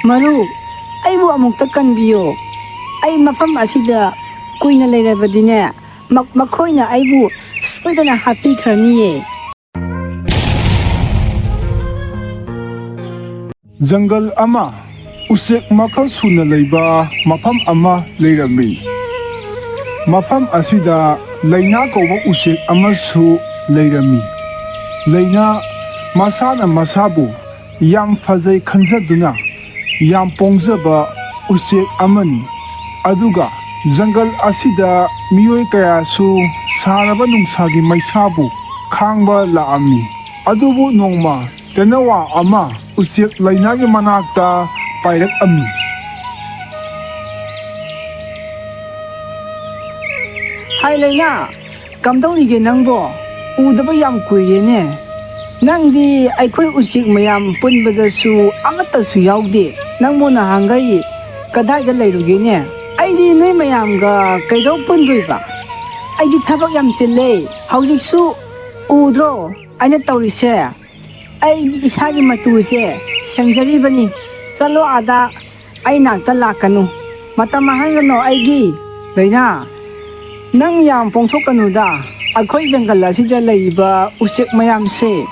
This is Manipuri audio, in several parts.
Maruk, aibu amukta kanbiyo. Ai mafam asida kuina leirabadine makhoina aibu soidana hati khraniye. Jungle ama Uchek makhal suna leiba mafam ama leirami. Mafam asida laina koba Uchek ama su leirami. Laina masana masabu yam fazai khanjaduna yam pongjaba Uchek amani. Aduga jungle asida miyoi kaya su saraba nungsagi maisabu khangba laami. Adubu nongma tenawa ama Uchek lainagi manakta pairak ami. Hai Laina, kamdawlige nangbo udaba yam kuirene. Nangdi aikhoi Uchek mayam punbadasu amatasu yaude. Nangmo nahangai kadaiga leirugene. Aidi noi mayamga kaidau punduiba. Aidi thabak yam chille. Haujiksu udro aina taurise. Ai isagi matuse sangjari chalo ada ai nakta lakanu mata mahangano aigi Laina nang yam pongthokanu da akhoi jungle asida leiba Uchek mayam se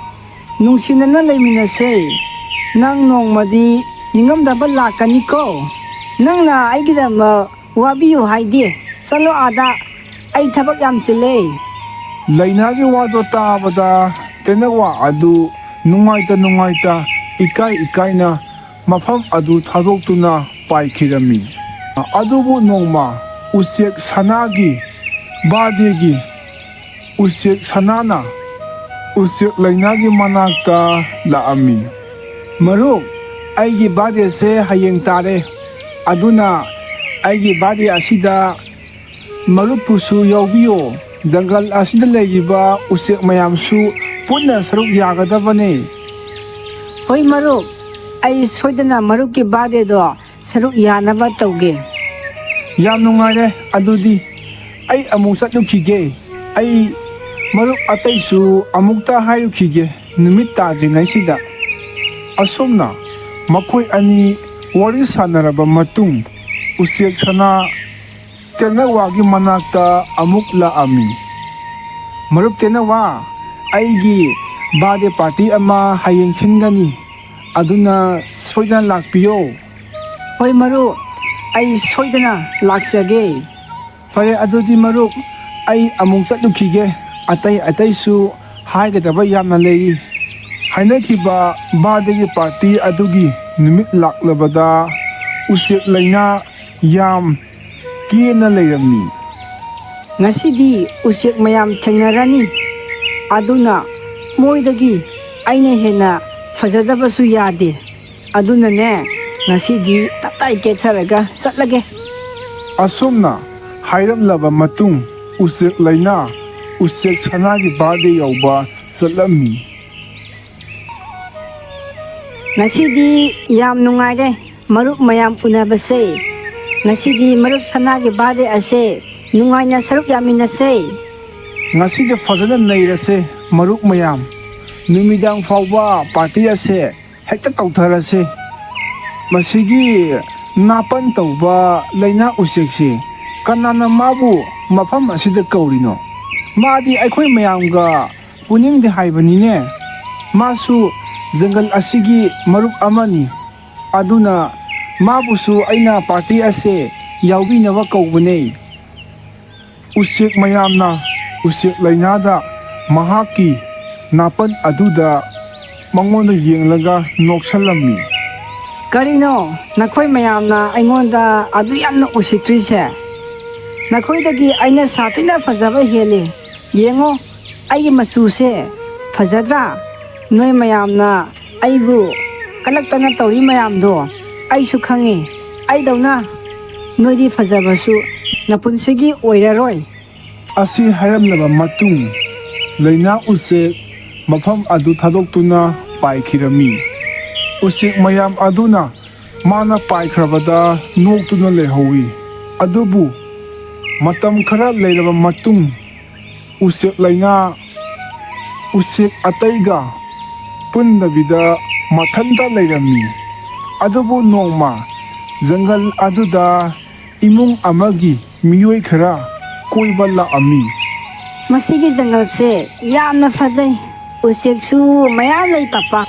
nungsinana leiminase nang nongmadi ningamdaba lakani ko nangna aigidama wabiyo haide chalo ada ai thabak yam chile. Lainagi wado tabada tenawa adu nungaita ikaina mafam adu thadoktuna paikhirami. Adubu nongma Uchek sanagi badegi Uchek sanana Uchek lainagi manakta laami. Maruk aigi bade se hayeng tare aduna aigi bade asida marupusu yaubiyo jungle asida leiba Uchek mayamsu punna saruk yagadabane. Hoi Maruk, ai soidana Marukki bade do saruk yanaba tauge. Yam nungaire adudi ai amuk satlukhige ai Maruk ataisu amukta hayukhige numit tadringaisida. Asomna makhoi ani wari sanaraba matung Uchek sana tenawagi manakta amuk laami. Maruk tenawa aigi bade party ama hayeng khingani aduna soidana lakpiyo. Hoi Maruk, ai soidana laksage. Fare adudi Maruk ai amung chatlukhige atai su haigadaba yamna leiri. Hainakhiba badegi party adugi numit laklabada Uchek laina yam kena leirami. Ngasidi Uchek mayam thengnarani aduna moidagi aina hena fajadabasu yade aduna ne ngasidi tatai ketharaga chatlage. Asomna hairamlaba matung Uchek laina Uchek sanagi bade yauba chatlami. Ngasidi yam nungaire Maruk mayam unabase. Ngasidi Maruk sanagi bade ase nungaina saruk yaminase. Ngasidi fazana neirase Maruk mayam numidang fauba party ase hekta tautharase. Masigi Napan Touba laina Uchek se kanana mabu mafam asida kaurino. Madi aikhoi mayamga puningde haibanine. Masu jungle asigi Maruk amani aduna mabusu aina party ase yaubinaba kaubane. Uchek mayamna Uchek lainada mahaki Napan aduda mangonda yenglaga noksalami. Karino nakhoi mayamna aingonda adu yamna usitrise. Nakhoidagi aina satina fajaba hele. Yengo ai masuse fajadra noi mayamna aibu kalaktana tauri mayamdo aisu khange aidawna noidi fajabasu napunsigi oiraroi. Asi hairamlaba matung laina Uchek mafam adu thadoktuna paikhirami. Uchek mayam aduna mana paikhrabada noktuna lehowi. Adubu matam khara leiraba matung Uchek laina Uchek ataiga punnabida mathanta leirami. ꯑꯗꯨꯕꯨ ꯅꯣꯡꯃ ꯖꯪꯒꯜ ꯑꯗꯨꯗ ꯏꯃꯨꯡ ꯑꯃꯒꯤ ꯃꯤꯑꯣꯏ ꯈꯔ ꯀꯣꯏꯕ ꯂꯥꯛꯑꯝꯃꯤ꯫ ꯃꯁꯤꯒꯤ ꯖꯪꯒꯜꯁꯦ ꯌꯥꯝꯅ ꯐꯖꯩ, ꯎꯆꯦꯛꯁꯨ ꯃꯌꯥꯝ ꯂꯩ ꯄꯄꯥ꯫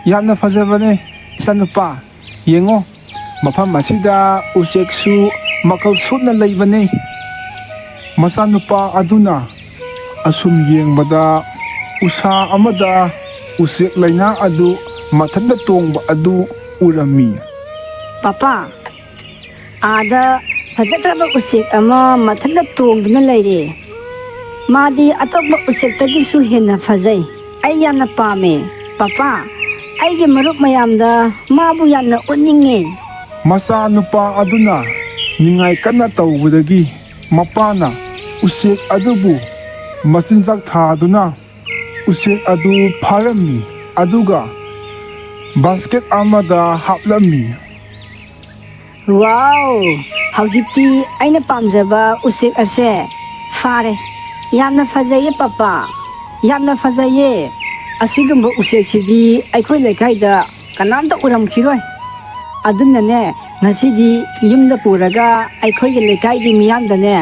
ꯌꯥꯝꯅ ꯐꯖꯕꯅꯦ ꯏꯆꯥꯅꯨꯄꯥ, ꯌꯦꯡꯉꯣ ꯃꯐꯝ ꯑꯁꯤꯗ ꯎꯆꯦꯛꯁꯨ ꯃꯈꯜ ꯁꯨꯅ ꯂꯩꯕꯅꯦ꯫ ꯃꯆꯥꯅꯨꯄꯥ ꯑꯗꯨꯅ ꯑꯁꯨꯝ ꯌꯦꯡꯕꯗ ꯎꯁꯥ ꯑꯃꯗ ꯎꯆꯦꯛ ꯂꯩꯅꯥ ꯑꯗꯨ ꯃꯊꯟꯇ ꯇꯣꯡꯕ ꯑꯗꯨ ꯎꯔꯝꯃꯤ꯫ ꯄꯄꯥ, ꯑꯥꯗ ꯐꯖꯈ꯭ꯔꯕ ꯎꯆꯦꯛ ꯑꯃ ꯃꯊꯟꯇ ꯇꯣꯡꯗꯨꯅ ꯂꯩꯔꯦ꯫ ꯃꯥꯗꯤ ꯑꯇꯣꯞꯄ ꯎꯆꯦꯛꯇꯒꯤꯁꯨ ꯍꯦꯟꯅ ꯐꯖꯩ, ꯑꯩ ꯌꯥꯝꯅ ꯄꯥꯝꯃꯦ꯫ ꯄꯄꯥ, ꯑꯩꯒꯤ ꯃꯔꯨꯞ ꯃꯌꯥꯝꯗ ꯃꯥꯕꯨ ꯌꯥꯝꯅ ꯎꯠꯅꯤꯡꯉꯦ꯫ ꯃꯆꯥꯅꯨꯄꯥ ꯑꯗꯨꯅ ꯅꯤꯡꯉꯥꯏ ꯀꯟꯅ ꯇꯧꯕꯗꯒꯤ ꯃꯄꯥꯅ ꯎꯆꯦꯛ ꯑꯗꯨꯕꯨ ꯃꯆꯤꯟꯖꯥꯛ ꯊꯥꯗꯨꯅ ꯎꯆꯦꯛ ꯑꯗꯨ ꯐꯥꯔꯝꯃꯤ ꯑꯗꯨꯒ ꯕꯥꯁꯀꯦꯠ ꯑꯃꯗ ꯍꯥꯞꯂꯝꯃꯤ꯫ ꯋꯥꯎ! ꯍꯧꯖꯤꯛꯇꯤ ꯑꯩꯅ ꯄꯥꯝꯖꯕ ꯎꯆꯦꯛ ꯑꯁꯦ ꯐꯥꯔꯦ꯫ ꯌꯥꯝꯅ ꯐꯖꯩꯌꯦ ꯄꯄꯥ, ꯌꯥꯝꯅ ꯐꯖꯩꯌꯦ꯫ ꯑꯁꯤꯒꯨꯝꯕ ꯎꯆꯦꯛꯁꯤꯗꯤ ꯑꯩꯈꯣꯏ ꯂꯩꯀꯥꯏꯗ ꯀꯅꯥꯝꯇ ꯎꯔꯝꯈꯤꯔꯣꯏ꯫ ꯑꯗꯨꯅꯅꯦ ꯉꯁꯤꯗꯤ ꯌꯨꯝꯗ ꯄꯨꯔꯒ ꯑꯩꯈꯣꯏꯒꯤ ꯂꯩꯀꯥꯏꯒꯤ ꯃꯤꯌꯥꯝꯗꯅꯦ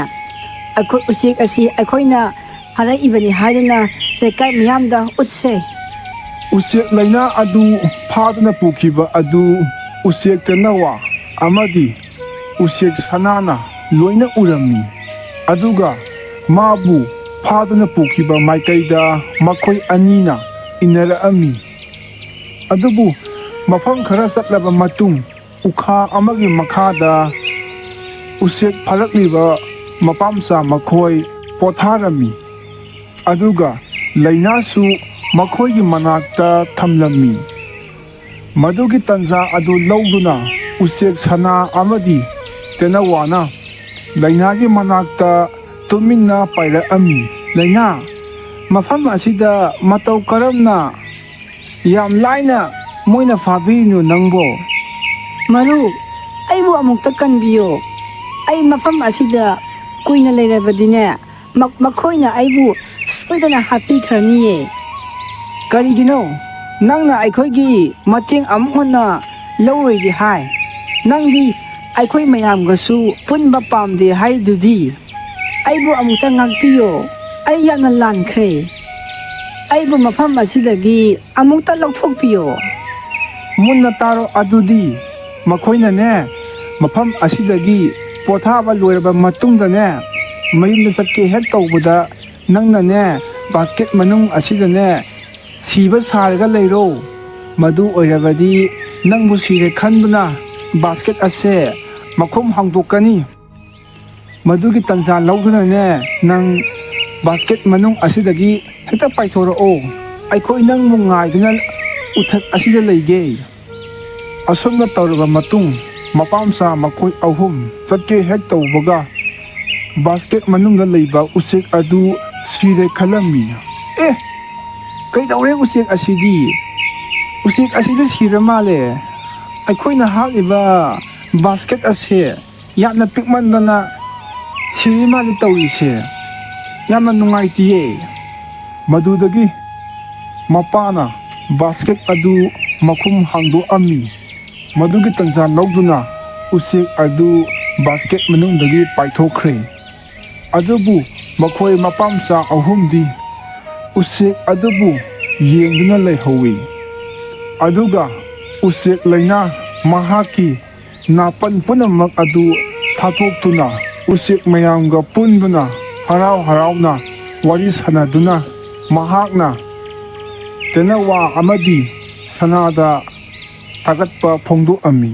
ꯑꯩꯈꯣꯏ ꯎꯆꯦꯛ ꯑꯁꯤ ꯑꯩꯈꯣꯏꯅ ꯐꯥꯔꯛꯏꯕꯅꯤ ꯍꯥꯏꯗꯨꯅ ꯂꯩꯀꯥꯏ ꯃꯤꯌꯥꯝꯗ ꯎꯠꯁꯦ꯫ ꯎꯆꯦꯛ ꯂꯩꯅꯥ ꯑꯗꯨ ꯐꯥꯗꯨꯅ ꯄꯨꯈꯤꯕ ꯑꯗꯨ ꯎꯆꯦꯛ ꯇꯦꯅꯋꯥ ꯑꯃꯗꯤ ꯎꯆꯦꯛ ꯁꯅꯥꯅ ꯂꯣꯏꯅ ꯎꯔꯝꯃꯤ꯫ ꯑꯗꯨꯒ ꯃꯥꯕꯨ ꯐꯥꯗꯨꯅ ꯄꯨꯈꯤꯕ ꯃꯥꯏꯀꯩꯗ ꯃꯈꯣꯏ ꯑꯅꯤꯅ ꯏꯟꯅꯔꯛꯑꯝꯃꯤ꯫ ꯑꯗꯨꯕꯨ ꯃꯐꯝ ꯈꯔ ꯆꯠꯂꯕ ꯃꯇꯨꯡ ꯎꯈꯥ ꯑꯃꯒꯤ ꯃꯈꯥꯗ ꯎꯆꯦꯛ ꯐꯥꯔꯛꯂꯤꯕ ꯃꯄꯥꯝꯆꯥ ꯃꯈꯣꯏ ꯄꯣꯊꯥꯔꯝꯃꯤ꯫ ꯑꯗꯨꯒ ꯂꯩꯅꯥꯁꯨ ꯃꯈꯣꯏꯒꯤ ꯃꯅꯥꯛꯇ ꯊꯝꯂꯝꯃꯤ꯫ ꯃꯗꯨꯒꯤ ꯇꯟꯖꯥ ꯑꯗꯨ ꯂꯧꯗꯨꯅ ꯎꯆꯦꯛ ꯁꯅꯥ ꯑꯃꯗꯤ ꯇꯦꯅꯋꯥꯅ ꯂꯩꯅꯥꯒꯤ ꯃꯅꯥꯛꯇ ꯇꯨꯃꯤꯟꯅ ꯄꯥꯏꯔꯛꯑꯝꯃꯤ꯫ ꯂꯩꯅꯥ, ꯃꯐꯝ ꯑꯁꯤꯗ ꯃꯇꯧ ꯀꯔꯝꯅ ꯌꯥꯝ ꯂꯥꯏꯅ ꯃꯣꯏꯅ ꯐꯥꯕꯤꯔꯤꯅꯣ ꯅꯪꯕꯣ? ꯃꯔꯨꯞ, ꯑꯩꯕꯨ ꯑꯃꯨꯛꯇ ꯀꯟꯕꯤꯌꯣ꯫ ꯑꯩ ꯃꯐꯝ ꯑꯁꯤꯗ ꯀꯨꯏꯅ ꯂꯩꯔꯕꯗꯤꯅꯦ ꯃꯈꯣꯏꯅ ꯑꯩꯕꯨ ꯁꯣꯏꯗꯅ ꯍꯥꯠꯄꯤꯈ꯭ꯔꯅꯤꯌꯦ꯫ ꯀꯔꯤꯒꯤꯅꯣ ꯅꯪꯅ ꯑꯩꯈꯣꯏꯒꯤ ꯃꯇꯦꯡ ꯑꯃꯨꯛ ꯍꯟꯅ ꯂꯧꯔꯣꯏꯒꯦ ꯍꯥꯏ? ꯅꯪꯗꯤ ꯑꯩꯈꯣꯏ ꯃꯌꯥꯝꯒꯁꯨ ꯄꯨꯟꯕ ꯄꯥꯝꯗꯦ ꯍꯥꯏꯗꯨꯗꯤ꯫ ꯑꯩꯕꯨ ꯑꯃꯨꯛꯇ ꯉꯥꯛꯄꯤꯌꯣ, ꯑꯩ ꯌꯥꯝꯅ ꯂꯥꯟꯈ꯭ꯔꯦ꯫ ꯑꯩꯕꯨ ꯃꯐꯝ ꯑꯁꯤꯗꯒꯤ ꯑꯃꯨꯛꯇ ꯂꯧꯊꯣꯛꯄꯤꯌꯣ꯫ ꯃꯨꯟꯅ ꯇꯥꯔꯣ ꯑꯗꯨꯗꯤ, ꯃꯈꯣꯏꯅꯅꯦ ꯃꯐꯝ ꯑꯁꯤꯗꯒꯤ ꯄꯣꯊꯥꯕ ꯂꯣꯏꯔꯕ ꯃꯇꯨꯡꯗꯅꯦ ꯃꯌꯨꯝꯗ ꯆꯠꯀꯦ ꯍꯦꯛ ꯇꯧꯕꯗ ꯅꯪꯅꯅꯦ ꯕꯥꯁꯀꯦꯠ ꯃꯅꯨꯡ ꯑꯁꯤꯗꯅꯦ ꯁꯤꯕ ꯁꯥꯔꯒ ꯂꯩꯔꯣ꯫ ꯃꯗꯨ ꯑꯣꯏꯔꯕꯗꯤ ꯅꯪꯕꯨ ꯁꯤꯔꯦ ꯈꯟꯗꯨꯅ ꯕꯥꯁꯀꯦꯠ ꯑꯁꯦ ꯃꯈꯨꯝ ꯍꯥꯡꯗꯣꯛꯀꯅꯤ꯫ ꯃꯗꯨꯒꯤ ꯇꯟꯖꯥ ꯂꯧꯗꯨꯅꯅꯦ ꯅꯪ ꯕꯥꯁꯀꯦꯠ ꯃꯅꯨꯡ ꯑꯁꯤꯗꯒꯤ ꯍꯦꯛꯇ ꯄꯥꯏꯊꯣꯔꯛꯑꯣ꯫ ꯑꯩꯈꯣꯏ ꯅꯪꯕꯨ ꯉꯥꯏꯗꯨꯅ ꯎꯊꯛ ꯑꯁꯤꯗ ꯂꯩꯒꯦ꯫ ꯑꯁꯨꯝꯅ ꯇꯧꯔꯕ ꯃꯇꯨꯡ ꯃꯄꯥꯝꯆꯥ ꯃꯈꯣꯏ ꯑꯍꯨꯝ ꯆꯠꯀꯦ ꯍꯦꯛ ꯇꯧꯕꯒ ꯕꯥꯁꯀꯦꯠ ꯃꯅꯨꯡꯗ ꯂꯩꯕ ꯎꯆꯦꯛ ꯑꯗꯨ ꯁꯤꯔꯦ ꯈꯜꯂꯝꯃꯤ꯫ ꯑꯦ, ꯀꯩꯗꯧꯔꯦ ꯎꯆꯦꯛ ꯑꯁꯤꯗꯤ? ꯎꯆꯦꯛ ꯑꯁꯤꯗꯤ ꯁꯤꯔ ꯃꯥꯜꯂꯦ꯫ ꯑꯩꯈꯣꯏꯅ ꯍꯥꯞꯂꯤꯕ ꯕꯥꯁꯀꯦꯠ ꯑꯁꯦ ꯌꯥꯝꯅ ꯄꯤꯛꯃꯟꯗꯅ ꯁꯤꯔꯤ ꯃꯥꯜꯂꯦ ꯇꯧꯔꯤꯁꯦ꯫ ꯌꯥꯝꯅ ꯅꯨꯡꯉꯥꯏꯇꯤꯌꯦ꯫ ꯃꯗꯨꯗꯒꯤ ꯃꯄꯥꯅ ꯕꯥꯁꯀꯦꯠ ꯑꯗꯨ ꯃꯈꯨꯝ ꯍꯥꯡꯗꯣꯛꯑꯝꯃꯤ꯫ ꯃꯗꯨꯒꯤ ꯇꯟꯖꯥ ꯂꯧꯗꯨꯅ ꯎꯆꯦꯛ ꯑꯗꯨ ꯕꯥꯁꯀꯦꯠ ꯃꯅꯨꯡꯗꯒꯤ ꯄꯥꯏꯊꯣꯛꯈ꯭ꯔꯦ꯫ ꯑꯗꯨꯕꯨ ꯃꯈꯣꯏ ꯃꯄꯥꯝꯆꯥ ꯑꯍꯨꯝꯗꯤ ꯎꯆꯦꯛ ꯑꯗꯨꯕꯨ ꯌꯦꯡꯗꯨꯅ ꯂꯩꯍꯧꯏ꯫ ꯑꯗꯨꯒ ꯎꯆꯦꯛ ꯂꯩꯅꯥ ꯃꯍꯥꯛꯀꯤ ꯅꯥꯄꯟ ꯄꯨꯝꯅꯃꯛ ꯑꯗꯨ ꯊꯥꯗꯣꯛꯇꯨꯅ ꯎꯆꯦꯛ ꯃꯌꯥꯝꯒ ꯄꯨꯟꯗꯨꯅ ꯍꯔꯥꯎ ꯍꯔꯥꯎꯅ ꯋꯥꯔꯤ ꯁꯥꯟꯅꯗꯨꯅ ꯃꯍꯥꯛꯅ ꯇꯦꯅꯋꯥ ꯑꯃꯗꯤ ꯁꯅꯥꯗ ꯊꯥꯒꯠꯄ ꯐꯣꯡꯗꯣꯛꯑꯝꯃꯤ꯫